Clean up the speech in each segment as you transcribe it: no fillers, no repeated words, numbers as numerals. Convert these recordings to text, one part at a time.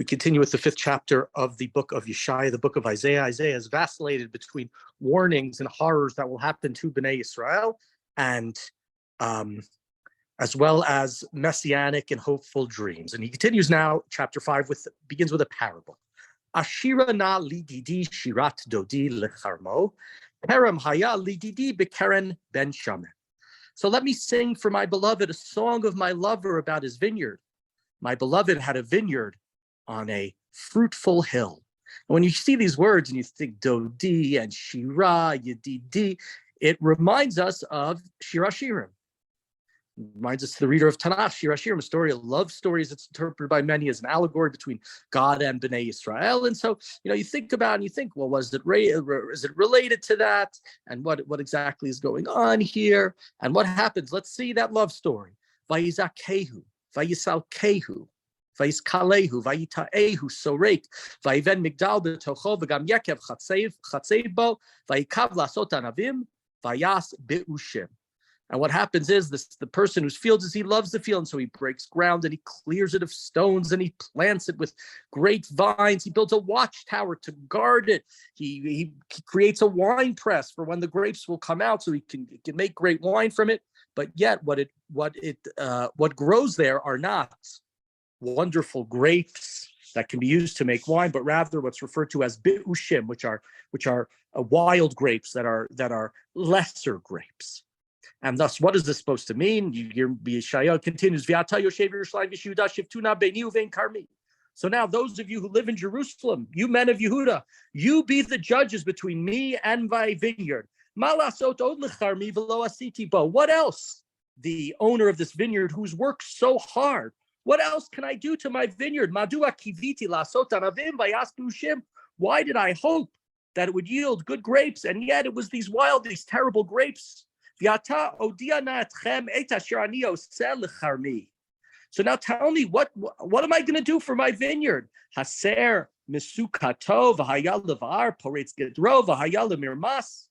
We continue with the 5th chapter of the book of Yeshayah, the book of Isaiah. Isaiah has vacillated between warnings and horrors that will happen to Bnei Israel, and as well as messianic and hopeful dreams. And he continues now, chapter 5, begins with a parable. Ashira na lididi shirat dodi lecharmo, kerem haya lididi bekeren ben shamen. So let me sing for my beloved a song of my lover about his vineyard. My beloved had a vineyard on a fruitful hill. And when you see these words and you think Dodi and Shira, Yedidi, it reminds us of Shira Shirim. It reminds us, the reader of Tanakh, Shira Shirim, a story, a love story, as it's interpreted by many as an allegory between God and Bnei Israel. And so, you think about it and you think, well, is it related to that? And what exactly is going on here? And what happens? Let's see that love story. Vayizakehu, Vayisalkehu, Vayiskalehu, Vayitaehu, Sorek, Vayiven Migdal betocho, V'gam Yekev Chatzev bo, Vayikav lasot anavim, Vayas beushim. And what happens is the person whose fields is, he loves the field, and so he breaks ground and he clears it of stones and he plants it with great vines. He builds a watchtower to guard it. He creates a wine press for when the grapes will come out, so he can make great wine from it. But yet, what grows there are not wonderful grapes that can be used to make wine, but rather what's referred to as beushim, which are wild grapes that are lesser grapes. And thus, what is this supposed to mean? Yeshayah continues, so now those of you who live in Jerusalem, you men of Yehuda, you be the judges between me and my vineyard. What else? The owner of this vineyard who's worked so hard, what else can I do to my vineyard? Why did I hope that it would yield good grapes, and yet it was these terrible grapes? So now tell me, what am I going to do for my vineyard? Haser misukato v'haya levar poretz gedro v'haya lemirmas.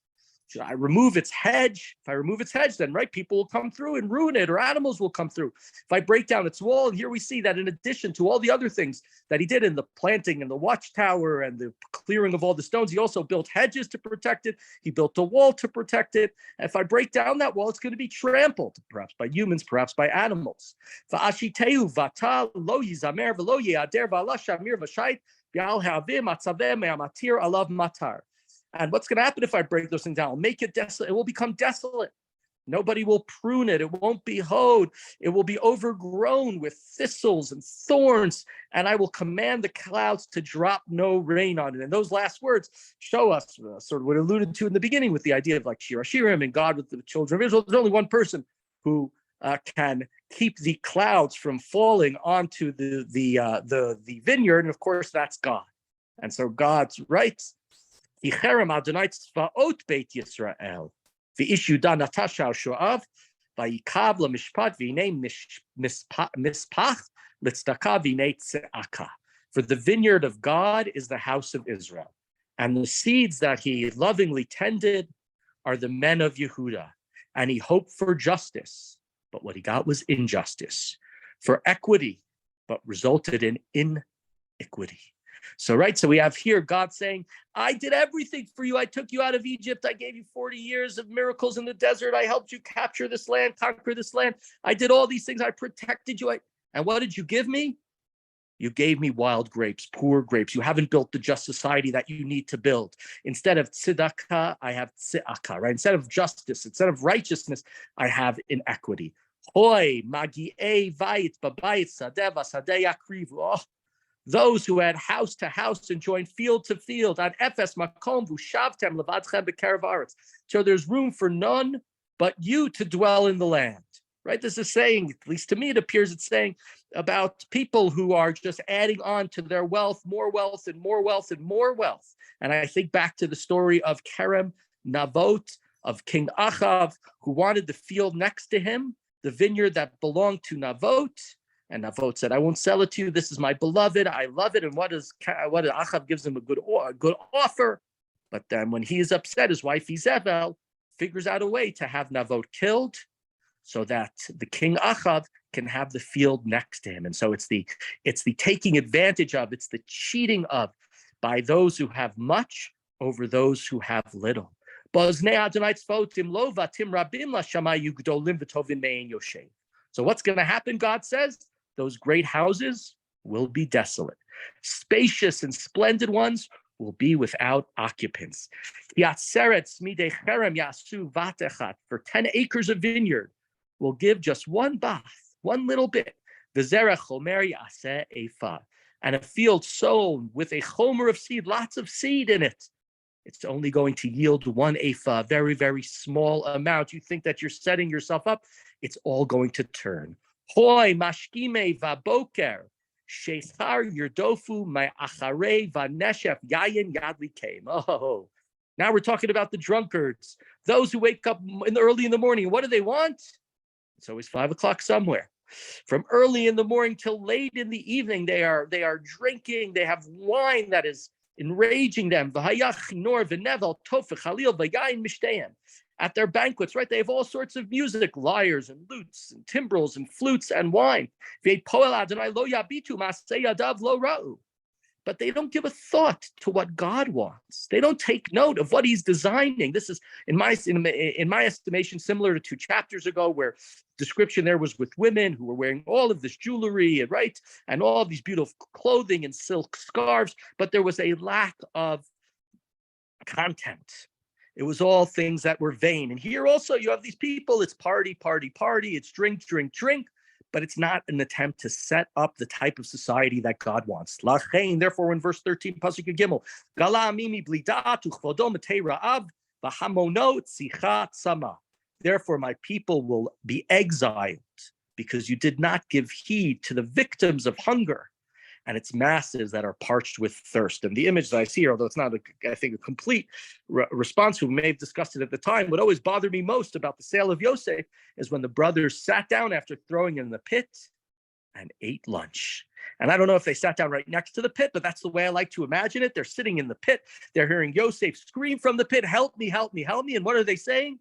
Should I remove its hedge? If I remove its hedge, then people will come through and ruin it, or animals will come through. If I break down its wall, and here we see that in addition to all the other things that he did in the planting and the watchtower and the clearing of all the stones, he also built hedges to protect it. He built a wall to protect it. And if I break down that wall, it's going to be trampled, perhaps by humans, perhaps by animals. Va'ashiteu v'ata lo yizamer v'lo ye'ader v'ala shamir v'shait v'al ha'avim atzaveh me'amatir alav matar. And what's going to happen if I break those things down? I'll make it desolate. It will become desolate. Nobody will prune it. It won't be hoed. It will be overgrown with thistles and thorns. And I will command the clouds to drop no rain on it. And those last words show us sort of what alluded to in the beginning with the idea of like Shira Shirim and God with the children of Israel. There's only one person who can keep the clouds from falling onto the vineyard. And of course, that's God. And so God's right. Icherem Adonai tzvaot Beit Yisrael, v'ishuda natasha al shoav, v'yikav l'mishpat v'inei mispach l'tzedakah v'inei tze'aka. For the vineyard of God is the house of Israel, and the seeds that he lovingly tended are the men of Yehuda. And he hoped for justice, but what he got was injustice. For equity, but resulted in iniquity. So we have here God saying, I did everything for you. I took you out of Egypt. I gave you 40 years of miracles in the desert. I helped you capture this land, conquer this land. I did all these things. I protected you. And what did you give me? You gave me wild grapes, poor grapes. You haven't built the just society that you need to build. Instead of tzedakah, I have tze'aka, right? Instead of justice, instead of righteousness, I have inequity. Hoi, magi'ei vayit babayit sadeh v'sadeh yakrivu. Oh, those who had house to house and joined field to field, on Ephes makom v'shavtem levadchem b'kerev haaretz. So there's room for none but you to dwell in the land. Right? This is saying, at least to me, it appears it's saying about people who are just adding on to their wealth, more wealth and more wealth and more wealth. And I think back to the story of Kerem Navot, of King Achav, who wanted the field next to him, the vineyard that belonged to Navot. And Navot said, I won't sell it to you. This is my beloved. I love it. And what Achav gives him a good offer. But then when he is upset, his wife Izebel figures out a way to have Navot killed. so that the king Achav can have the field next to him. And so it's the taking advantage of, it's the cheating of by those who have much over those who have little. So what's going to happen, God says? Those great houses will be desolate. Spacious and splendid ones will be without occupants. For 10 acres of vineyard will give just one bath, one little bit. And a field sown with a chomer of seed, lots of seed in it. It's only going to yield one ephah, a very, very small amount. You think that you're setting yourself up. It's all going to turn. Hoy mashkime vaboker, shechar yirdofu ma'acharei vaneshef yayin yadli came. Oh, now we're talking about the drunkards, those who wake up early in the morning. What do they want? It's always 5 o'clock somewhere. From early in the morning till late in the evening, they are drinking. They have wine that is enraging them. At their banquets, right? They have all sorts of music, lyres and lutes and timbrels and flutes and wine. But they don't give a thought to what God wants. They don't take note of what he's designing. This is, in my estimation, similar to 2 chapters ago, where description there was with women who were wearing all of this jewelry, right? And all of these beautiful clothing and silk scarves, but there was a lack of content. It was all things that were vain. And here also you have these people, it's party, party, party, it's drink, drink, drink, but it's not an attempt to set up the type of society that God wants. Therefore, in verse 13, Pasuk Gimel, Gala mimi blidatu chvodo matei ra'av v'hamono tzichat sama. Therefore, my people will be exiled because you did not give heed to the victims of hunger and its masses that are parched with thirst. And the image that I see here, although it's not, I think, a complete response, we may have discussed it at the time, what always bothered me most about the sale of Yosef is when the brothers sat down after throwing him in the pit and ate lunch. And I don't know if they sat down right next to the pit, but that's the way I like to imagine it. They're sitting in the pit. They're hearing Yosef scream from the pit, help me, help me, help me. And what are they saying?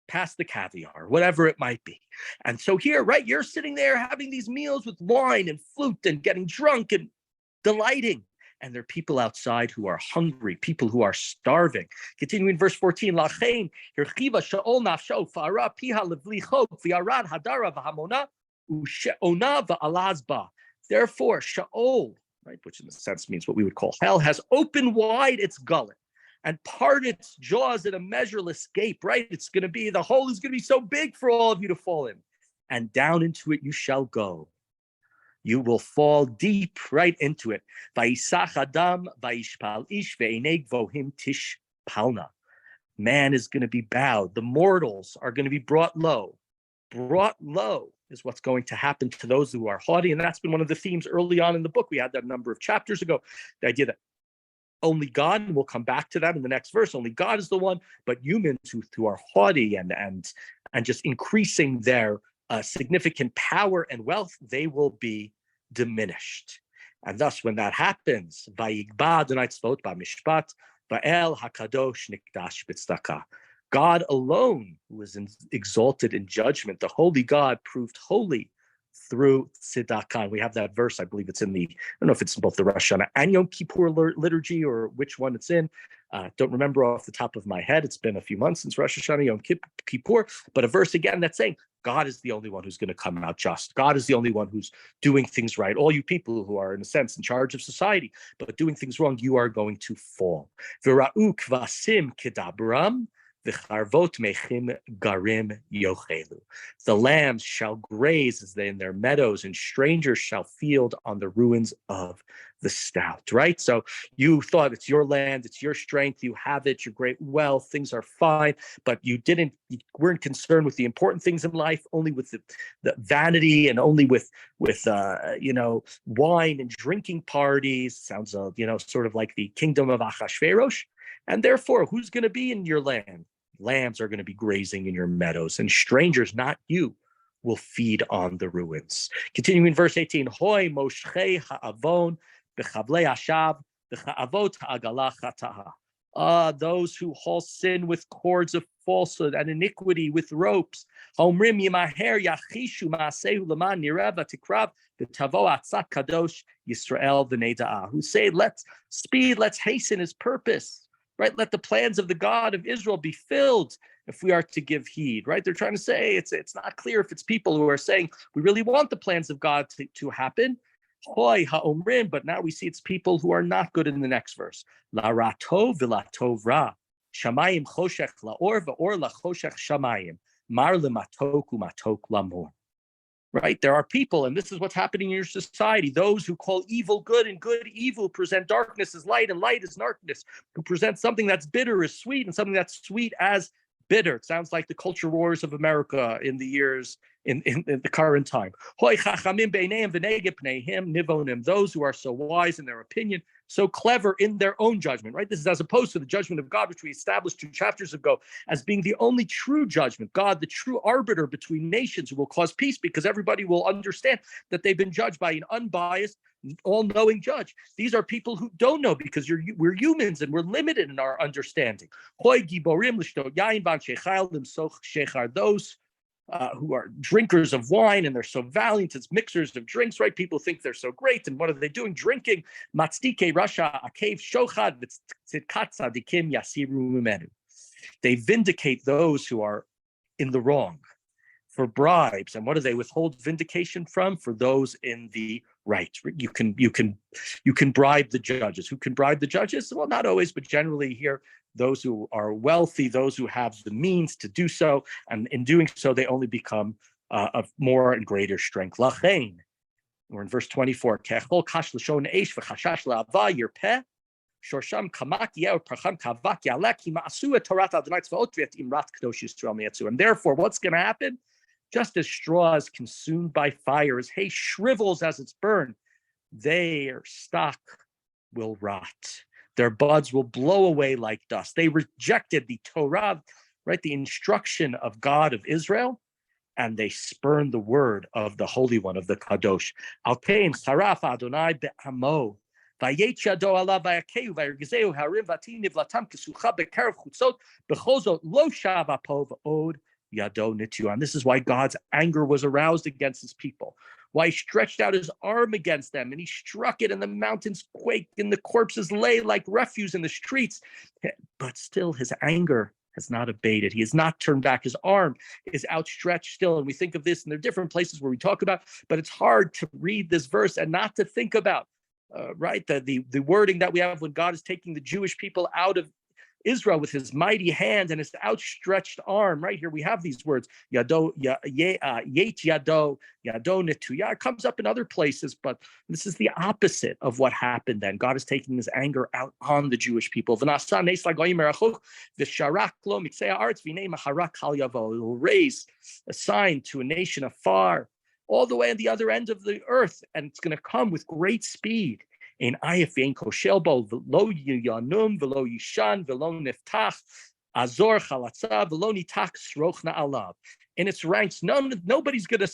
Pass the caviar, whatever it might be. And so here, right, you're sitting there having these meals with wine and flute and getting drunk and delighting. And there are people outside who are hungry, people who are starving. Continuing verse 14, Lachein, Hirchiva Sha'ol Nafsho, Fara Piha Levlichok, Viarad Hadara Vahamona, Usheona Va'alazba. Therefore, Sha'ol, right, which in a sense means what we would call hell, has opened wide its gullet and parted its jaws at a measureless gape, right? It's going to be, the hole is going to be so big for all of you to fall in. And down into it you shall go. You will fall deep right into it. Vayisach adam, vayishpal ish, ve'enei gvohim tishpalna. Man is going to be bowed. The mortals are going to be brought low. Brought low is what's going to happen to those who are haughty. And that's been one of the themes early on in the book. We had that a number of chapters ago. The idea that only God, and we'll come back to that in the next verse, only God is the one, but humans who are haughty and just increasing their significant power and wealth, they will be diminished. And thus, when that happens, God alone, who is exalted in judgment, the holy God proved holy through tzedakah. We have that verse, I believe it's in I don't know if it's in both the Rosh Hashanah and Yom Kippur liturgy or which one it's in. Don't remember off the top of my head. It's been a few months since Rosh Hashanah, Yom Kippur, but a verse again that's saying God is the only one who's going to come out just. God is the only one who's doing things right. All you people who are, in a sense, in charge of society, but doing things wrong, you are going to fall. V'ra'u kvasim kedabram, v'charvot mechim garim yochelu. The lambs shall graze as they in their meadows, and strangers shall feed on the ruins of the stout. Right? So you thought it's your land, it's your strength, you have it, your great wealth, things are fine, but you weren't concerned with the important things in life, only with the vanity and only with wine and drinking parties. Sounds sort of like the kingdom of Achashverosh. And therefore, who's going to be in your land? Lambs are going to be grazing in your meadows, and strangers, not you, will feed on the ruins. Continuing verse 18, Hoi moshchei ha'avon b'chavlei hashav b'cha'avot ha'agala chataha. Those who haul sin with cords of falsehood and iniquity with ropes. Homrim yimaher yachishu ma'asehu leman nireva tikrav v'tavo atzat kadosh Yisrael v'nei da'ah. Who say, let's speed, let's hasten his purpose. Right? Let the plans of the God of Israel be filled if we are to give heed. Right? They're trying to say it's not clear if it's people who are saying we really want the plans of God to happen. Hoy ha'omrim, but now we see it's people who are not good in the next verse. La ratov v'la tov ra. Shamayim choshech la'or v'or la'choshech shamayim. Mar l'matok u'matok l'amor. Right? There are people, and this is what's happening in your society, those who call evil good and good evil, present darkness as light and light as darkness, who present something that's bitter as sweet and something that's sweet as bitter. It sounds like the culture wars of America in the years, in the current time. Those who are so wise in their opinion, so clever in their own judgment, right? This is as opposed to the judgment of God, which we established 2 chapters ago as being the only true judgment. God, the true arbiter between nations, who will cause peace because everybody will understand that they've been judged by an unbiased, all-knowing judge. These are people who don't know because we're humans and we're limited in our understanding. Those who are drinkers of wine and they're so valiant as mixers of drinks, right? People think they're so great, and what are they doing? Drinking. They vindicate those who are in the wrong for bribes. And what do they withhold vindication from? For those in the right. You can bribe the judges. Who can bribe the judges? Well, not always, but generally here, those who are wealthy, those who have the means to do so, and in doing so, they only become of more and greater strength. Lachein, we're in verse 24. Kechol kash l'shon eish v'chashash la'ava yirpeh shorsham kamak yeh u'pracham kavak yalek ki ma'asu et Torat Adonai tzvaot v'et imrat kadosh Yisrael meyatzu. And therefore, what's going to happen? Just as straw is consumed by fire, as hay shrivels as it's burned, their stock will rot. Their buds will blow away like dust. They rejected the Torah, right, the instruction of God of Israel, and they spurned the word of the Holy One, of the Kadosh. Alpein charaf Adonai be'amo, vayetz yado alav vayakeu vayergezeu harim v'ati nivlatam kesucha be'kerev chutzot b'chozot lo shav apo v'od yado nitu. And this is why God's anger was aroused against his people. Why he stretched out his arm against them and he struck it, and the mountains quaked and the corpses lay like refuse in the streets. But still his anger has not abated. He has not turned back. His arm is outstretched still. And we think of this, and there are different places where we talk about, but it's hard to read this verse and not to think about, right, the wording that we have when God is taking the Jewish people out of Israel with his mighty hand and his outstretched arm. Right here we have these words, yado, yet yado, yado netuya. It comes up in other places, but this is the opposite of what happened then. God is taking his anger out on the Jewish people. He will raise a sign to a nation afar, all the way at the other end of the earth, and it's going to come with great speed. In Ayafin Koshelbo, Velo Yanum, Velo Yishan, Velo Niftach, Azor Chalatza, Velo Nitak Srochna Alav. In its ranks, nobody's going to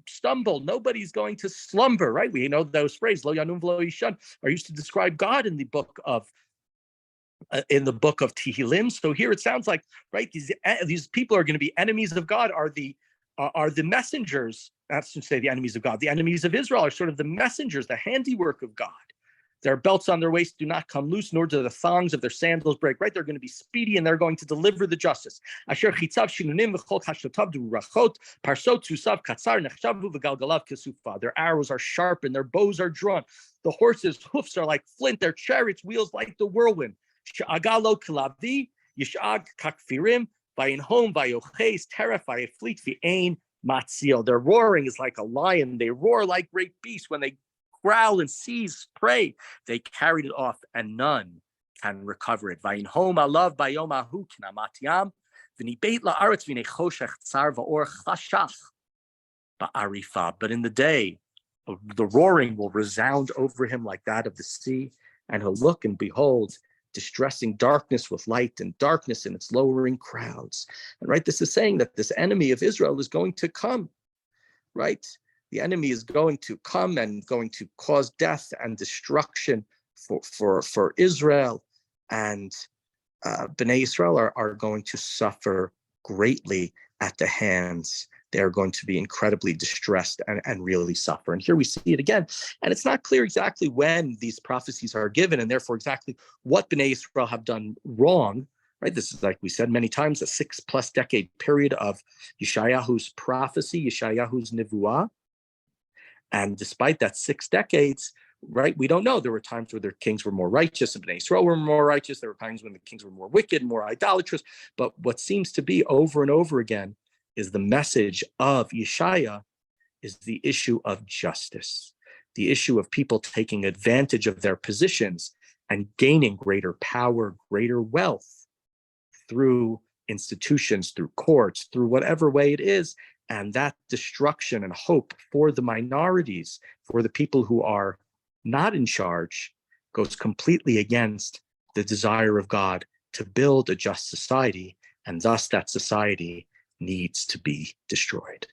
stumble, nobody's going to slumber, right? We know those phrases, Lo Yanum, Velo Yishan, are used to describe God in the book of Tehillim. So here it sounds like, right, these people are going to be enemies of God, are the messengers. That's to say the enemies of God. The enemies of Israel are sort of the messengers, the handiwork of God. Their belts on their waist do not come loose, nor do the thongs of their sandals break. Right? They're going to be speedy and they're going to deliver the justice. Their arrows are sharpened, their bows are drawn. The horses' hoofs are like flint, their chariots' wheels like the whirlwind. Their roaring is like a lion. They roar like great beasts. When they growl and seize prey, they carried it off, and none can recover it. But in the day, the roaring will resound over him like that of the sea, and he'll look and behold distressing darkness with light, and darkness in its lowering crowds. And right, this is saying that this enemy of Israel is going to come, right? The enemy is going to come and going to cause death and destruction for Israel. And Bnei Israel are going to suffer greatly at the hands. They're going to be incredibly distressed and really suffer. And here we see it again. And it's not clear exactly when these prophecies are given, and therefore exactly what Bnei Israel have done wrong. Right? This is, like we said many times, a 6+ decade period of Yeshayahu's prophecy, Yeshayahu's nevuah. And despite that 6 decades, right, we don't know. There were times where their kings were more righteous and Bnei Israel were more righteous. There were times when the kings were more wicked, more idolatrous. But what seems to be over and over again is the message of Yeshayah is the issue of justice, the issue of people taking advantage of their positions and gaining greater power, greater wealth through institutions, through courts, through whatever way it is. And that destruction and hope for the minorities, for the people who are not in charge, goes completely against the desire of God to build a just society, and thus that society needs to be destroyed.